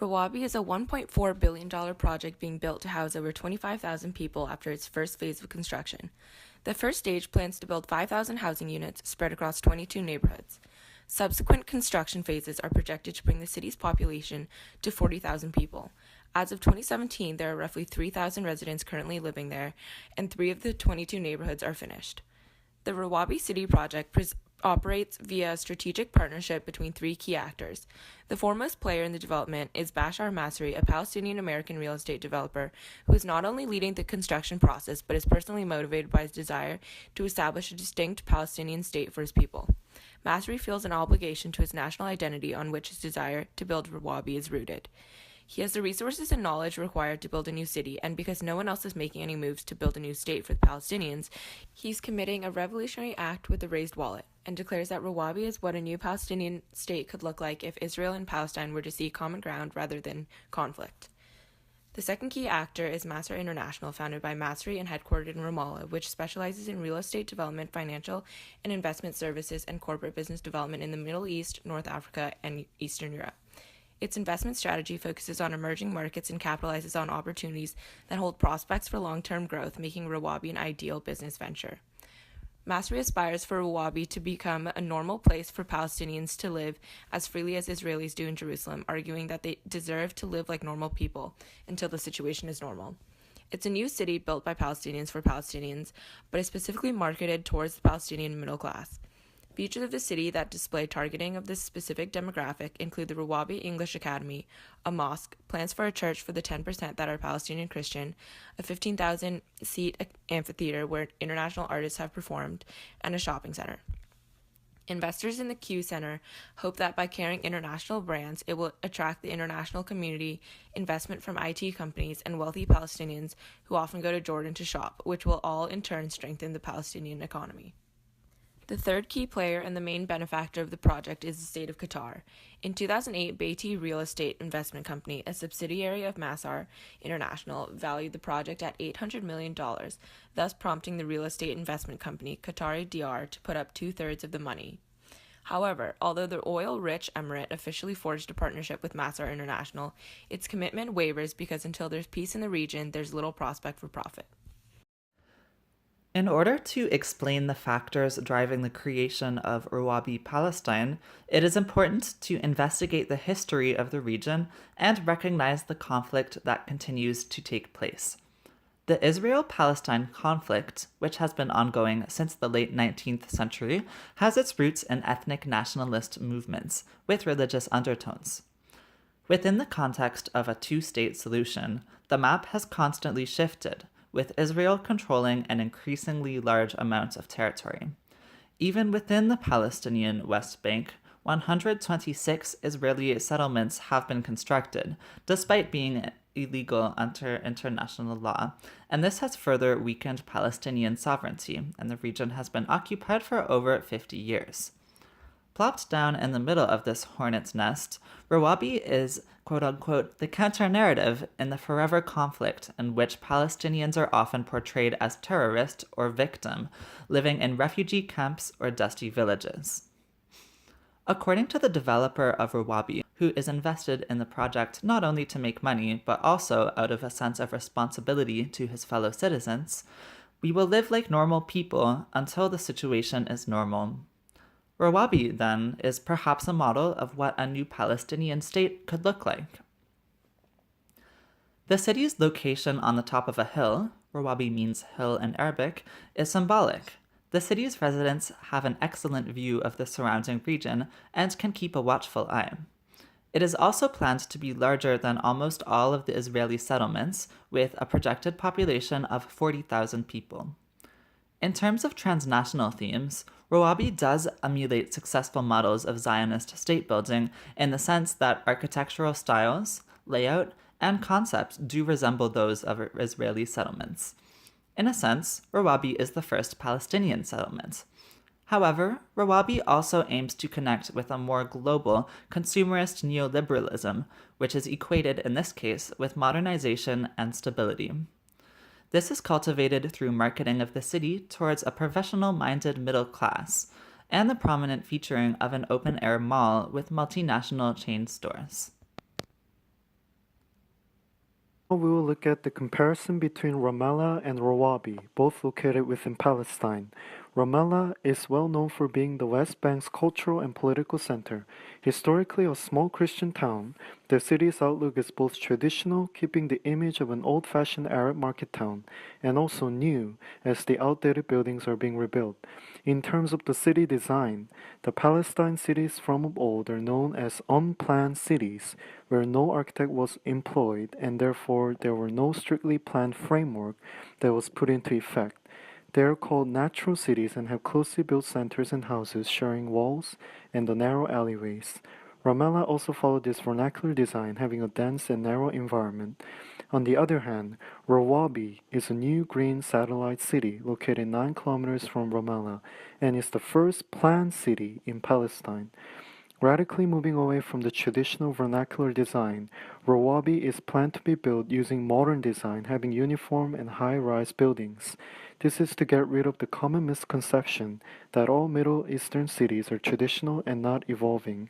Rawabi is a $1.4 billion project being built to house over 25,000 people after its first phase of construction. The first stage plans to build 5,000 housing units spread across 22 neighborhoods. Subsequent construction phases are projected to bring the city's population to 40,000 people. As of 2017, there are roughly 3,000 residents currently living there, and 3 of the 22 neighborhoods are finished. The Rawabi City project operates via a strategic partnership between 3 key actors. The foremost player in the development is Bashar Masri, a Palestinian-American real estate developer who is not only leading the construction process but is personally motivated by his desire to establish a distinct Palestinian state for his people. Masri feels an obligation to his national identity on which his desire to build Rawabi is rooted. He has the resources and knowledge required to build a new city, and because no one else is making any moves to build a new state for the Palestinians, he's committing a revolutionary act with a raised wallet, and declares that Rawabi is what a new Palestinian state could look like if Israel and Palestine were to see common ground rather than conflict. The second key actor is Masr International, founded by Masri and headquartered in Ramallah, which specializes in real estate development, financial and investment services, and corporate business development in the Middle East, North Africa, and Eastern Europe. Its investment strategy focuses on emerging markets and capitalizes on opportunities that hold prospects for long-term growth, making Rawabi an ideal business venture. Masri aspires for Rawabi to become a normal place for Palestinians to live as freely as Israelis do in Jerusalem, arguing that they deserve to live like normal people until the situation is normal. It's a new city built by Palestinians for Palestinians, but is specifically marketed towards the Palestinian middle class. Features of the city that display targeting of this specific demographic include the Rawabi English Academy, a mosque, plans for a church for the 10% that are Palestinian Christian, a 15,000-seat amphitheater where international artists have performed, and a shopping center. Investors in the Q Center hope that by carrying international brands, it will attract the international community, investment from IT companies, and wealthy Palestinians who often go to Jordan to shop, which will all in turn strengthen the Palestinian economy. The third key player and the main benefactor of the project is the state of Qatar. In 2008, Beatty Real Estate Investment Company, a subsidiary of Masr International, valued the project at $800 million, thus prompting the real estate investment company, Qatari DR, to put up 2/3 of the money. However, although the oil-rich emirate officially forged a partnership with Masr International, its commitment wavers because until there's peace in the region, there's little prospect for profit. In order to explain the factors driving the creation of Rawabi Palestine, it is important to investigate the history of the region and recognize the conflict that continues to take place. The Israel-Palestine conflict, which has been ongoing since the late 19th century, has its roots in ethnic nationalist movements with religious undertones. Within the context of a two-state solution, the map has constantly shifted, with Israel controlling an increasingly large amount of territory. Even within the Palestinian West Bank, 126 Israeli settlements have been constructed, despite being illegal under international law, and this has further weakened Palestinian sovereignty, and the region has been occupied for over 50 years. Plopped down in the middle of this hornet's nest, Rawabi is, quote-unquote, the counter-narrative in the forever conflict in which Palestinians are often portrayed as terrorist or victim, living in refugee camps or dusty villages. According to the developer of Rawabi, who is invested in the project not only to make money, but also out of a sense of responsibility to his fellow citizens, we will live like normal people until the situation is normal. Rawabi, then, is perhaps a model of what a new Palestinian state could look like. The city's location on the top of a hill, Rawabi means hill in Arabic, is symbolic. The city's residents have an excellent view of the surrounding region and can keep a watchful eye. It is also planned to be larger than almost all of the Israeli settlements, with a projected population of 40,000 people. In terms of transnational themes, Rawabi does emulate successful models of Zionist state building in the sense that architectural styles, layout, and concepts do resemble those of Israeli settlements. In a sense, Rawabi is the first Palestinian settlement. However, Rawabi also aims to connect with a more global, consumerist neoliberalism, which is equated in this case with modernization and stability. This is cultivated through marketing of the city towards a professional-minded middle class, and the prominent featuring of an open-air mall with multinational chain stores. Now we will look at the comparison between Ramallah and Rawabi, both located within Palestine. Ramallah is well known for being the West Bank's cultural and political center. Historically a small Christian town, the city's outlook is both traditional, keeping the image of an old-fashioned Arab market town, and also new, as the outdated buildings are being rebuilt. In terms of the city design, the Palestine cities from of old are known as unplanned cities, where no architect was employed and therefore there were no strictly planned framework that was put into effect. They are called natural cities and have closely built centers and houses sharing walls and the narrow alleyways. Ramallah also followed this vernacular design, having a dense and narrow environment. On the other hand, Rawabi is a new green satellite city located 9 kilometers from Ramallah and is the first planned city in Palestine. Radically moving away from the traditional vernacular design, Rawabi is planned to be built using modern design, having uniform and high-rise buildings. This is to get rid of the common misconception that all Middle Eastern cities are traditional and not evolving.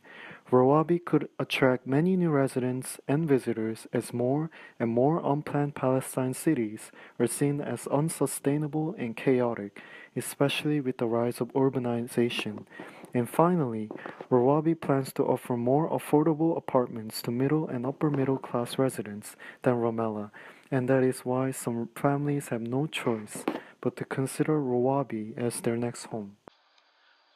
Rawabi could attract many new residents and visitors as more and more unplanned Palestine cities are seen as unsustainable and chaotic, especially with the rise of urbanization. And finally, Rawabi plans to offer more affordable apartments to middle and upper middle class residents than Ramallah, and that is why some families have no choice but to consider Rawabi as their next home.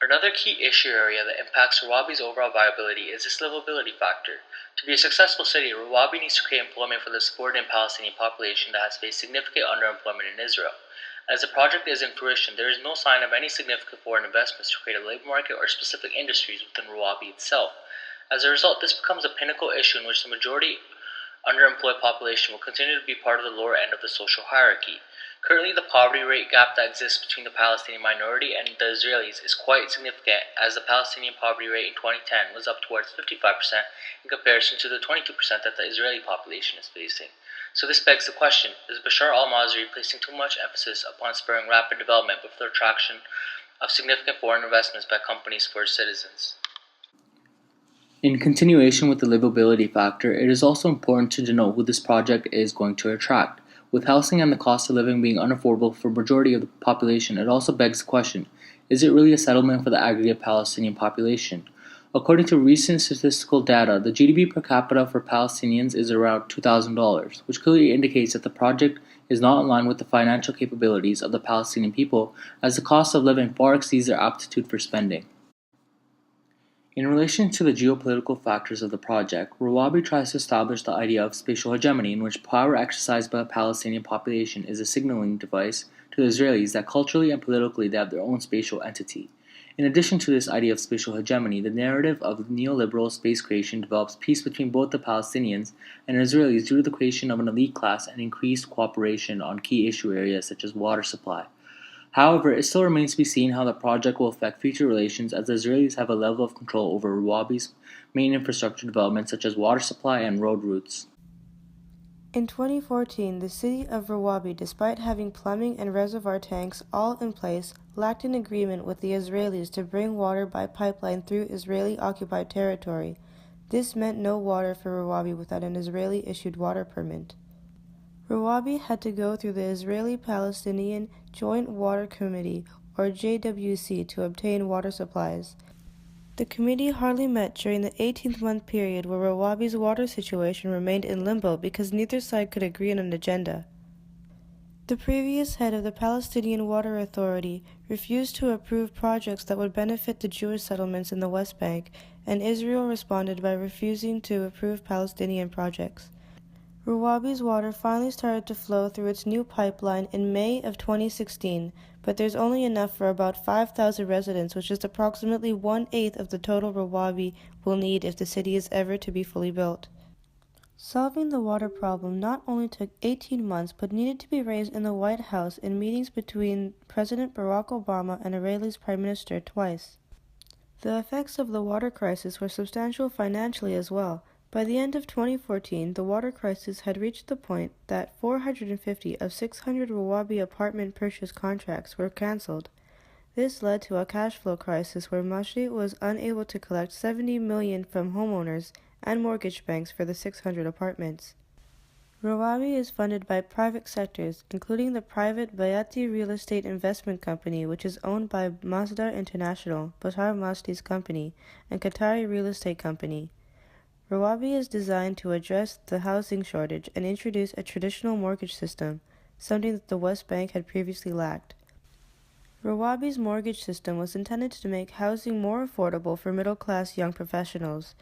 Another key issue area that impacts Rawabi's overall viability is its livability factor. To be a successful city, Rawabi needs to create employment for the subordinate Palestinian population that has faced significant underemployment in Israel. As the project is in fruition, there is no sign of any significant foreign investments to create a labor market or specific industries within Rawabi itself. As a result, this becomes a pinnacle issue in which the majority underemployed population will continue to be part of the lower end of the social hierarchy. Currently, the poverty rate gap that exists between the Palestinian minority and the Israelis is quite significant, as the Palestinian poverty rate in 2010 was up towards 55% in comparison to the 22% that the Israeli population is facing. So this begs the question, is Bashar al-Masri placing too much emphasis upon spurring rapid development with the attraction of significant foreign investments by companies for its citizens? In continuation with the livability factor, it is also important to denote who this project is going to attract. With housing and the cost of living being unaffordable for the majority of the population, it also begs the question, is it really a settlement for the aggregate Palestinian population? According to recent statistical data, the GDP per capita for Palestinians is around $2,000, which clearly indicates that the project is not in line with the financial capabilities of the Palestinian people, as the cost of living far exceeds their aptitude for spending. In relation to the geopolitical factors of the project, Rawabi tries to establish the idea of spatial hegemony, in which power exercised by the Palestinian population is a signaling device to the Israelis that culturally and politically they have their own spatial entity. In addition to this idea of spatial hegemony, the narrative of neoliberal space creation develops peace between both the Palestinians and Israelis due to the creation of an elite class and increased cooperation on key issue areas such as water supply. However, it still remains to be seen how the project will affect future relations, as the Israelis have a level of control over Rawabi's main infrastructure developments such as water supply and road routes. In 2014, the city of Rawabi, despite having plumbing and reservoir tanks all in place, lacked an agreement with the Israelis to bring water by pipeline through Israeli-occupied territory. This meant no water for Rawabi without an Israeli-issued water permit. Rawabi had to go through the Israeli-Palestinian Joint Water Committee, or JWC, to obtain water supplies. The committee hardly met during the 18-month period where Rawabi's water situation remained in limbo because neither side could agree on an agenda. The previous head of the Palestinian Water Authority refused to approve projects that would benefit the Jewish settlements in the West Bank, and Israel responded by refusing to approve Palestinian projects. Rawabi's water finally started to flow through its new pipeline in May of 2016, but there's only enough for about 5,000 residents, which is approximately 1/8 of the total Rawabi will need if the city is ever to be fully built. Solving the water problem not only took 18 months, but needed to be raised in the White House in meetings between President Barack Obama and Israel's Prime Minister twice. The effects of the water crisis were substantial financially as well. By the end of 2014, the water crisis had reached the point that 450 of 600 Rawabi apartment purchase contracts were cancelled. This led to a cash flow crisis where Masri was unable to collect $70 million from homeowners and mortgage banks for the 600 apartments. Rawabi is funded by private sectors, including the private Bayati Real Estate Investment Company, which is owned by Masdar International, Batar Masdi's company, and Qatari Real Estate Company. Rawabi is designed to address the housing shortage and introduce a traditional mortgage system, something that the West Bank had previously lacked. Rawabi's mortgage system was intended to make housing more affordable for middle-class young professionals.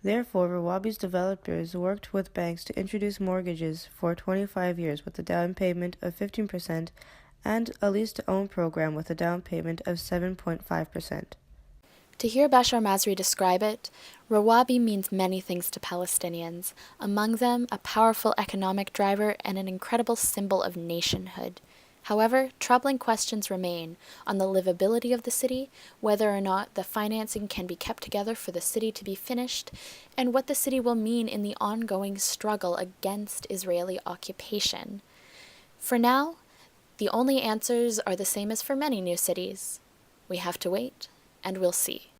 Therefore, Rawabi's developers worked with banks to introduce mortgages for 25 years with a down payment of 15% and a lease-to-own program with a down payment of 7.5%. To hear Bashar Masri describe it, Rawabi means many things to Palestinians, among them a powerful economic driver and an incredible symbol of nationhood. However, troubling questions remain on the livability of the city, whether or not the financing can be kept together for the city to be finished, and what the city will mean in the ongoing struggle against Israeli occupation. For now, the only answers are the same as for many new cities. We have to wait, and we'll see.